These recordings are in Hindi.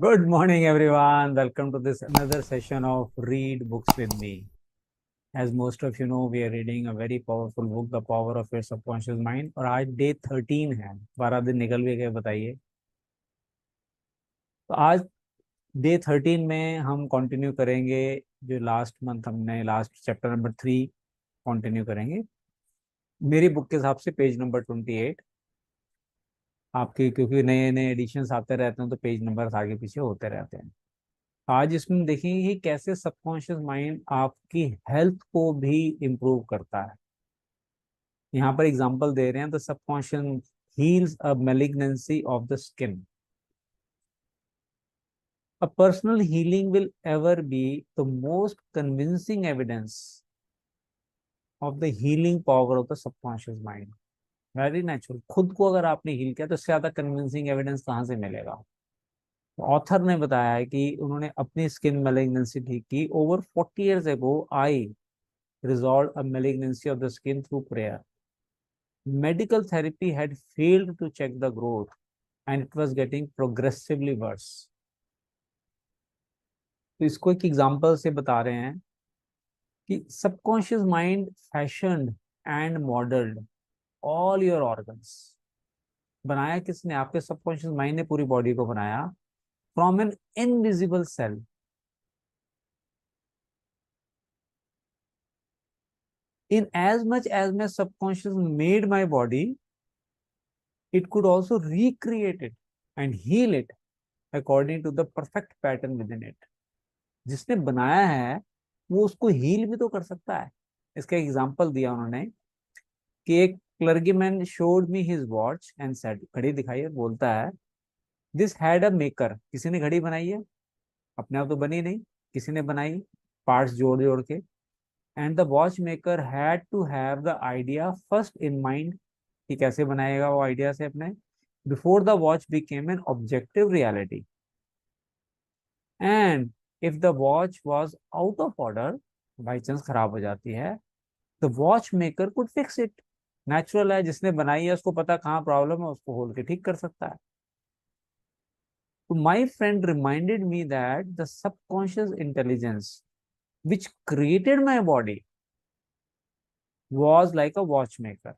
Good morning, everyone. Welcome to this another session of Read Books with Me. As most of you know, we are reading a very powerful book, The Power of Your Subconscious Mind. और आज डे 13 है, 12 दिन निकल भी गए, बताइए। तो आज डे 13 में हम कंटिन्यू करेंगे जो लास्ट मंथ हमने लास्ट चैप्टर नंबर 3 कंटिन्यू करेंगे। मेरी बुक के हिसाब से पेज नंबर 28। आपके क्योंकि नए नए एडिशंस आते रहते हैं तो पेज नंबर आगे पीछे होते रहते हैं। आज इसमें देखेंगे कि कैसे सबकॉन्शियस माइंड आपकी हेल्थ को भी इम्प्रूव करता है। यहाँ पर एग्जांपल दे रहे हैं, the subconscious heels a malignancy of the skin. A personal healing will ever be the most convincing evidence of the healing power of the subconscious mind. Very natural. खुद को अगर आपने हील किया तो इससे ज्यादा कन्विंसिंग एविडेंस कहाँ से मिलेगा। ऑथर ने बताया है कि उन्होंने अपनी स्किन मैलिग्नेंसी ठीक की। Over 40 years ago I resolved a malignancy of the skin through prayer. Medical therapy had failed to check the growth and it was getting progressively worse. तो इसको एक एग्जांपल से बता रहे हैं कि subconscious mind fashioned and modelled all your organs. बनाया किसने? आपके सबकॉन्शियस माइंड ने पूरी बॉडी को बनाया from an invisible cell. In as much as my subconscious made my body, it could also recreate it and heal it according to the perfect pattern within it. जिसने बनाया है वो उसको हील भी तो कर सकता है। इसका एग्जांपल दिया उन्होंने कि एक clergyman showed me his watch and said, घड़ी दिखाई है, बोलता है, दिस हैड अ मेकर। किसी ने घड़ी बनाई है, अपने आप तो बनी नहीं, किसी ने बनाई पार्ट्स जोड़ जोड़ के। And the watch maker had to have the idea first in mind, कि कैसे बनाएगा वो आइडिया से अपने, before the watch became an objective reality. And if the watch was out of order, by chance खराब हो जाती है, the watch maker could fix it. Natural है, जिसने बनाई है उसको पता कहाँ प्रॉब्लम है, उसको खोल के ठीक कर सकता है। तो my friend reminded me that the subconscious intelligence which created my body was like a watch maker.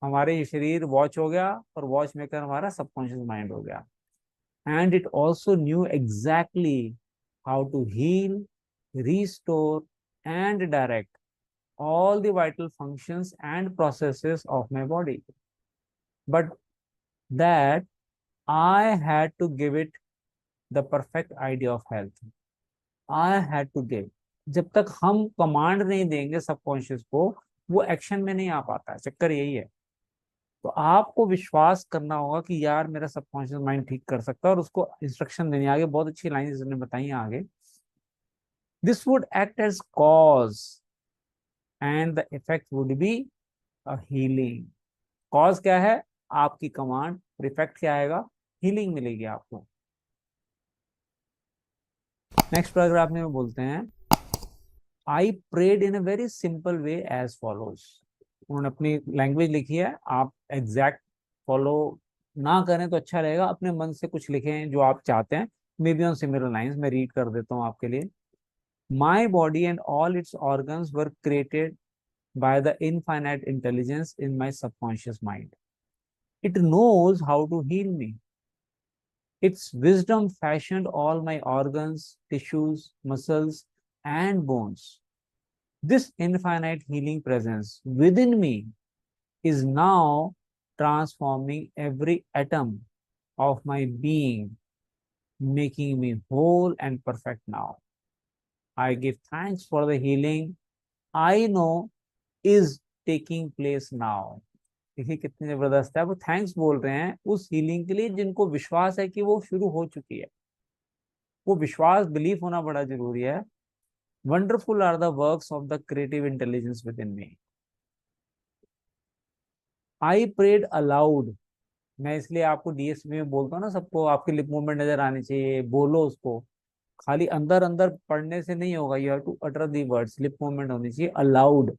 हमारे ये शरीर वॉच हो गया और वॉच मेकर हमारा सबकॉन्शियस माइंड हो गया। And it also knew exactly how to heal, restore, and direct all the vital functions and processes of my body. But that I had to give it the perfect idea of health. I had to give. जब तक हम कमांड नहीं देंगे सबकॉन्शियस को, वो एक्शन में नहीं आ पाता है। चक्कर यही है। तो आपको विश्वास करना होगा कि यार मेरा सबकॉन्शियस माइंड ठीक कर सकता है, और उसको इंस्ट्रक्शन देनी। आगे बहुत अच्छी लाइन इसने बताई है आगे, this would act as cause and the effect would be a healing. Cause क्या है? आपकी कमांड। और इफेक्ट क्या आएगा? हीलिंग मिलेगी आपको। नेक्स्ट पैराग्राफ में बोलते हैं, I prayed in a very simple way as follows. उन्होंने अपनी लैंग्वेज लिखी है, आप एग्जैक्ट फॉलो ना करें तो अच्छा रहेगा, अपने मन से कुछ लिखें जो आप चाहते हैं। May be on similar lines मैं रीड कर देता हूँ आपके लिए। My body and all it's organs were created by the infinite intelligence in my subconscious mind. It knows how to heal me. Its wisdom fashioned all my organs, tissues, muscles, and bones. This infinite healing presence within me is now transforming every atom of my being, making me whole and perfect now. I give thanks for the healing I know is taking place now. देखिए कितनी जबरदस्त है। वो थैंक्स बोल रहे हैं उस हीलिंग के लिए जिनको विश्वास है कि वो शुरू हो चुकी है। वो विश्वास, बिलीफ होना बड़ा जरूरी है। Wonderful are the works of the creative intelligence within me. I prayed aloud. मैं इसलिए आपको डीएसपी में बोलता हूँ ना, सबको आपकी लिप मूवमेंट नजर आनी चाहिए, बोलो उसको। खाली अंदर अंदर पढ़ने से नहीं होगा, you have to utter the words, lip movement होनी चाहिए। Aloud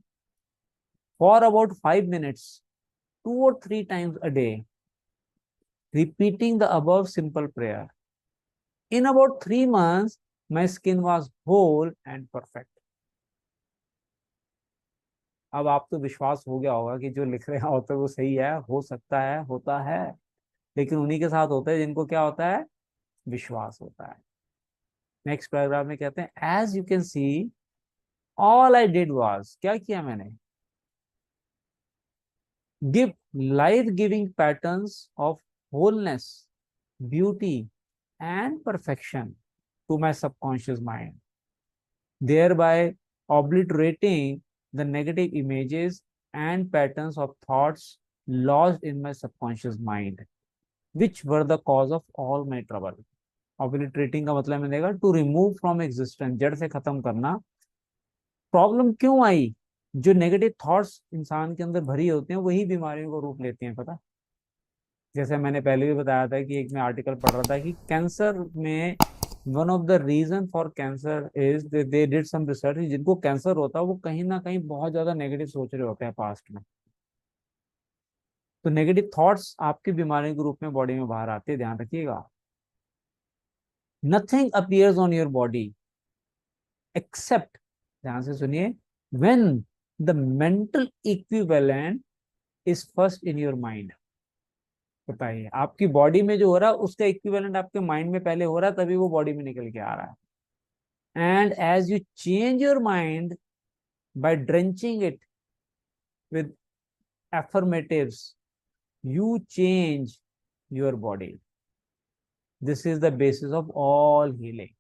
for about 5 minutes, 2 or 3 times a day, repeating the above simple prayer. In about 3 months, my skin was whole and perfect. अब आप तो विश्वास हो गया होगा कि जो लिख रहे हैं होता है वो सही है, हो सकता है, होता है, लेकिन उन्हीं के साथ होता है जिनको क्या होता है, विश्वास होता है। नेक्स्ट पैराग्राफ में कहते हैं as you can see all I did was, क्या किया मैंने, give life giving patterns of wholeness, beauty and perfection to my subconscious mind, thereby obliterating the negative images and patterns of thoughts lodged in my subconscious mind, which were the cause of all my trouble. Obliterating का मतलब मिलेगा टू रिमूव फ्रॉम एग्जिस्टेंस, जड़ से खत्म करना। प्रॉब्लम क्यों आई, जो नेगेटिव थॉट्स इंसान के अंदर भरी होते हैं वही बीमारियों को रूप लेते हैं, पता। जैसे मैंने पहले भी बताया था कि एक मैं आर्टिकल पढ़ रहा था कि कैंसर में one of the reason for cancer is they did some research, जिनको कैंसर होता है वो कहीं ना कहीं बहुत ज्यादा नेगेटिव सोच रहे होते हैं पास्ट में। तो नेगेटिव थॉट्स आपकी बीमारी के रूप में बॉडी में बाहर आते हैं, ध्यान रखिएगा। Nothing appears on your body except, ध्यान से सुनिए, when the mental equivalent is first in your mind. बताइए, आपकी बॉडी में जो हो रहा है उसका इक्विवेलेंट आपके माइंड में पहले हो रहा है, तभी वो बॉडी में निकल के आ रहा है। And as you change your mind by drenching it with affirmatives, you change your body. This is the basis of all healing.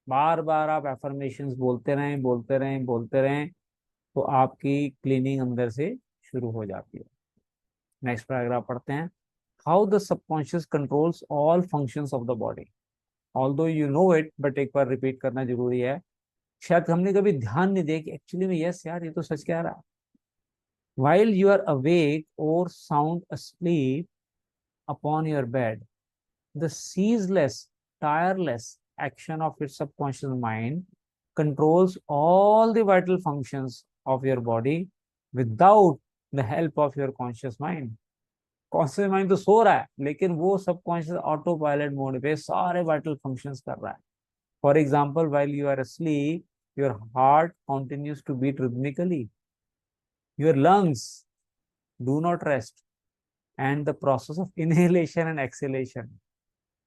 बार बार आप affirmations बोलते रहें, बोलते रहें, बोलते रहें, तो आपकी क्लीनिंग अंदर से शुरू हो जाती है। नेक्स्ट पैराग्राफ पढ़ते हैं। How the subconscious controls all functions of the body, although you know it, but एक बार रिपीट करना जरूरी है। शायद हमने कभी ध्यान नहीं दिया कि एक्चुअली में यस यार, ये तो सच कह रहा है। While you are awake or sound asleep upon your bed, the ceaseless, tireless action of your subconscious mind controls all the vital functions of your body without the help of your conscious mind. Conscious mind तो सो रहा है, लेकिन वो सबकॉन्शियस ऑटो पायलट मोड पे सारे वाइटल फंक्शंस कर रहा है। For example, while you are asleep, your heart continues to beat rhythmically, your lungs do not rest, and the process of inhalation and exhalation,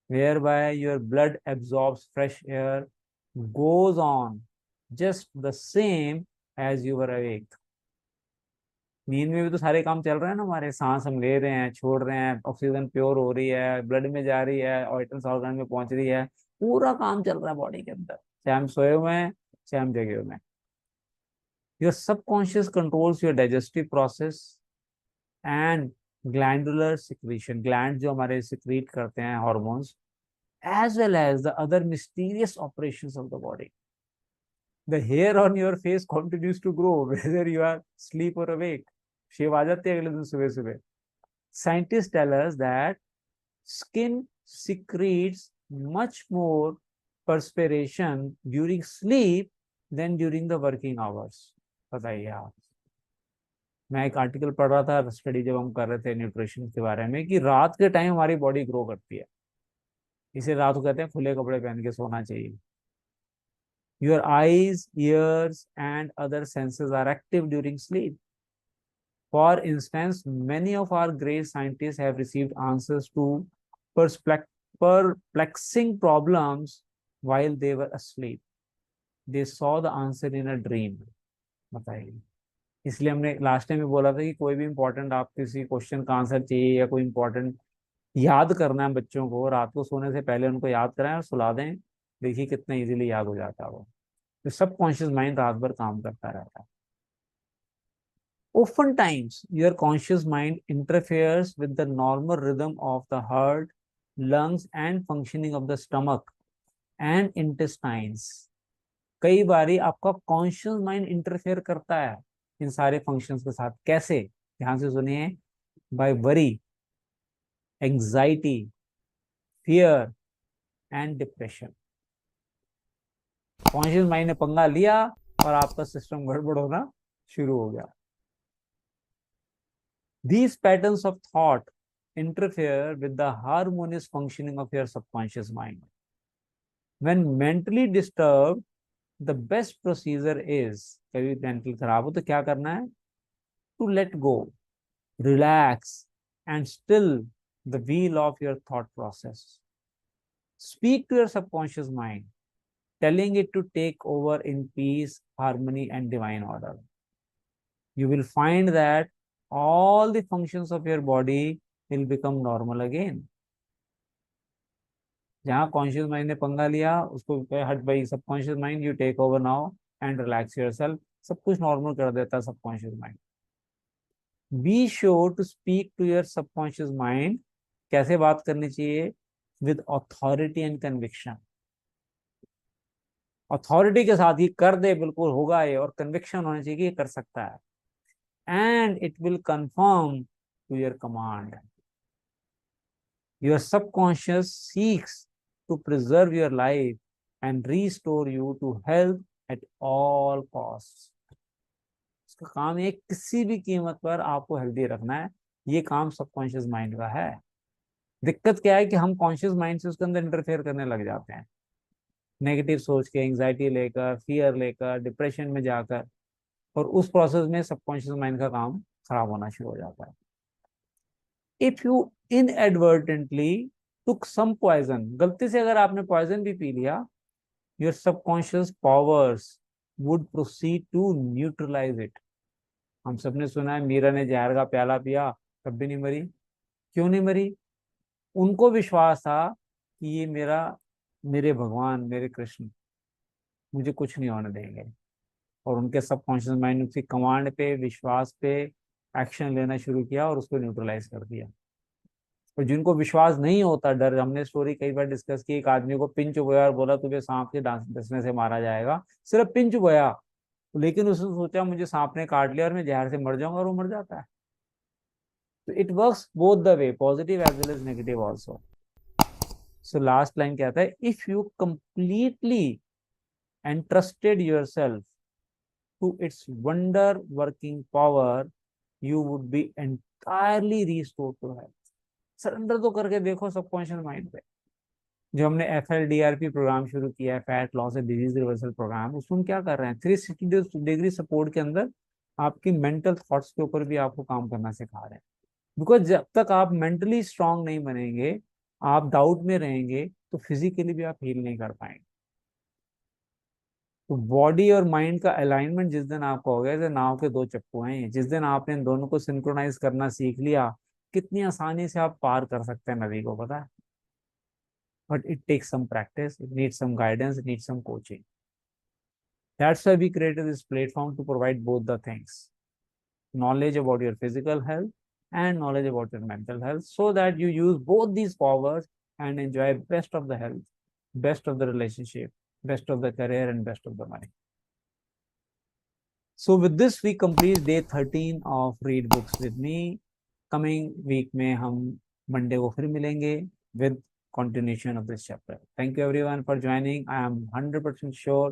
whereby your blood absorbs fresh air, goes on just the same as you were awake. नींद में भी तो सारे काम चल रहे हैं ना हमारे, सांस हम ले रहे हैं, छोड़ रहे हैं, ऑक्सीजन प्योर हो रही है, ब्लड में जा रही है, ऑर्गन्स ऑर्गन में पहुंच रही है, पूरा काम चल रहा है बॉडी के अंदर, चाहे हम सोए हुए हैं चाहे हम जगे हुए हैं। Your subconscious controls your digestive process and glandular secretion, gland जो हमारे सिक्रीट करते हैं hormones, as well as the other mysterious operations of the body. The hair on your face continues to grow whether you are asleep or awake. शेव आ जाते हैं अगले दिन सुबह सुबह। Scientists tell us that skin secretes much more perspiration during sleep than during the working hours. बताइए आप। मैं एक आर्टिकल पढ़ रहा था, स्टडी जब हम कर रहे थे न्यूट्रिशन के बारे में, कि रात के टाइम हमारी बॉडी ग्रो करती है, इसे रात को कहते हैं खुले कपड़े पहन के सोना चाहिए। Your eyes, ears, and other senses are active during sleep. For instance, many of our great scientists have received answers to perplexing problems while they were asleep. They saw the answer in a dream. बताइए, इसलिए हमने लास्ट टाइम में बोला था कि कोई भी इंपॉर्टेंट आप किसी क्वेश्चन का आंसर चाहिए या कोई इंपॉर्टेंट याद करना है बच्चों को, रात को सोने से पहले उनको याद कराएं और सुला दें। देखिए कितना इजीली याद हो जाता है वो। तो सबकॉन्शियस माइंड रात भर काम करता रहता है। Oftentimes, your conscious mind interferes with the normal rhythm of the heart, lungs, and functioning of the stomach and intestines. कई बारी आपका कॉन्शियस माइंड इंटरफेयर करता है इन सारे फंक्शंस के साथ। कैसे, ध्यान से सुनिए। By worry, anxiety, fear and depression. Conscious mind ने पंगा लिया और आपका सिस्टम गड़बड़ होना शुरू हो गया। These patterns of thought interfere with the harmonious functioning of your subconscious mind. When mentally disturbed, the best procedure is, कभी मेंटल खराब हो तो क्या करना है? To let go, relax, and still the wheel of your thought process. Speak to your subconscious mind, telling it to take over in peace, harmony, and divine order. You will find that all the functions of your body will become normal again. जहाँ कॉन्शियस माइंड ने पंगा लिया उसको हट भाई, subconscious mind you take over now and relax yourself, सब कुछ नॉर्मल कर देता है subconscious mind. Be sure to speak to your subconscious mind. कैसे बात करनी चाहिए? With authority and conviction. Authority के साथ ही कर दे, बिल्कुल होगा ये, और कन्विक्शन होनी चाहिए कि ये कर सकता है। And it will confirm to your command. Your subconscious seeks to preserve your life and restore you to health at all costs. इसका काम है किसी भी कीमत पर आपको हेल्दी रखना है, ये काम सबकॉन्शियस माइंड का है। दिक्कत क्या है कि हम कॉन्शियस माइंड से उसके अंदर इंटरफेयर करने लग जाते हैं, नेगेटिव सोच के, एंजाइटी लेकर, फियर लेकर, डिप्रेशन में जाकर, और उस प्रोसेस में सबकॉन्शियस माइंड का काम खराब होना शुरू हो जाता है। If you inadvertently took some poison, गलती से अगर आपने पॉइजन भी पी लिया, your subconscious powers would proceed to neutralize it. हम सबने सुना है मीरा ने जहर का प्याला पिया, कब भी नहीं मरी। क्यों नहीं मरी? उनको विश्वास था कि ये मेरे भगवान, मेरे कृष्ण मुझे कुछ नहीं होने देंगे, और उनके सबकॉन्शियस माइंड ने उसकी कमांड पे, विश्वास पे एक्शन लेना शुरू किया और उसको न्यूट्रलाइज कर दिया। और जिनको विश्वास नहीं होता, डर, हमने स्टोरी कई बार डिस्कस की, एक आदमी को पिंच बोया और बोला तुझे सांप के डसने से मारा जाएगा, सिर्फ पिंच बोया, लेकिन उसने सोचा मुझे सांप ने काट लिया और मैं जहर से मर जाऊंगा, और वो मर जाता है। तो it works both the way, positive as well as negative also. So last line क्या आता है? If you completely entrusted yourself to its wonder working power, you would be entirely restored to health. Surrender तो करके देखो सबकॉन्शियस माइंड पे। जो हमने FLDRP प्रोग्राम शुरू किया है, fat loss and disease reversal programme, उसमें हम क्या कर रहे हैं? 360 डिग्री सपोर्ट के अंदर आपकी मेंटल थॉट्स के ऊपर भी आपको काम करना सिखा रहे हैं। बिकॉज जब तक आप मेंटली स्ट्रांग नहीं बनेंगे, आप डाउट में रहेंगे, तो फिजिकली भी आप हील नहीं कर पाएंगे। तो बॉडी और माइंड का अलाइनमेंट जिस दिन आपका हो गया, जैसे नाव के दो चप्पू हैं, जिस दिन आपने इन दोनों को सिंक्रोनाइज करना सीख लिया, कितनी आसानी से आप पार कर सकते हैं नदी को, पता है। But it takes some practice, it needs some guidance, it needs some coaching. That's why we created this platform to provide both the things, knowledge about your physical health and knowledge about your mental health, so that you use both these powers and enjoy best of the health, best of the relationship, best of the career, and best of the money. So with this we complete day 13 of Read Books with Me. Coming week में हम Monday को फिर मिलेंगे with continuation of this chapter. Thank you everyone for joining. I am 100% sure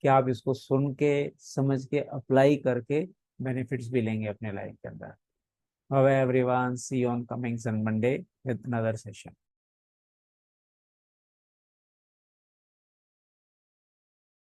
कि आप इसको सुन के, समझ के, अप्लाई करके बेनिफिट्स भी लेंगे अपने लाइफ के अंदर। Bye bye everyone. See you on coming Monday with another session.